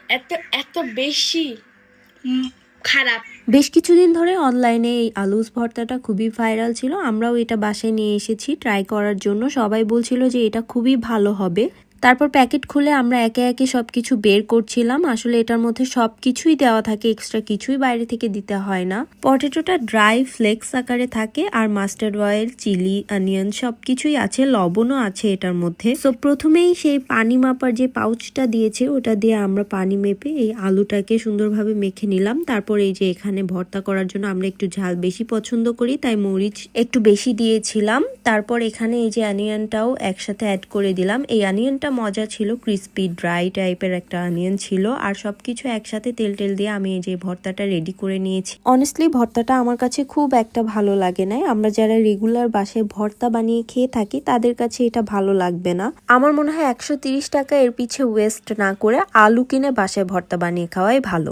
এত এত বেশি খারাপ। বেশ কিছুদিন ধরে অনলাইনে এই আলুস ভর্তাটা খুবই ভাইরাল ছিল। আমরাও এটা বাসায় নিয়ে এসেছি ট্রাই করার জন্য। সবাই বলছিল যে এটা খুবই ভালো হবে। তারপর প্যাকেট খুলে আমরা একে একে সবকিছু বের করছিলাম। আসলে এটার মধ্যে সবকিছুই দেওয়া থাকে, এক্সট্রা কিছুই বাইরে থেকে দিতে হয় না। পটেটোটা ড্রাই ফ্লেক্স আকারে থাকে আর মাস্টার্ড অয়েল, চিলি, অনিয়ন সবকিছুই আছে, লবণও আছে এটার মধ্যে। তো প্রথমেই সেই পানি মাপার যে পাউচটা দিয়েছে ওটা দিয়ে আমরা পানি মেপে এই আলুটাকে সুন্দরভাবে মেখে নিলাম। তারপর এই যে এখানে ভর্তা করার জন্য আমরা একটু ঝাল বেশি পছন্দ করি, তাই মরিচ একটু বেশি দিয়েছিলাম। তারপর এখানে এই যে অনিয়নটাও একসাথে অ্যাড করে দিলাম। এই অনিয়নটা মজা ছিল, ক্রিস্পি ড্রাই টাইপের একটা অনিয়ন ছিল। আর সবকিছু একসাথে তেল টেল দিয়ে আমি এই যে ভর্তাটা রেডি করে নিয়েছি। অনেস্টলি ভর্তাটা আমার কাছে খুব একটা ভালো লাগে না। আমরা যারা রেগুলার বাসায় ভর্তা বানিয়ে খেয়ে থাকি তাদের কাছে এটা ভালো লাগবে না। আমার মনে হয় 130 টাকা এর পিছে ওয়েস্ট না করে আলু কিনে বাসায় ভর্তা বানিয়ে খাওয়াই ভালো।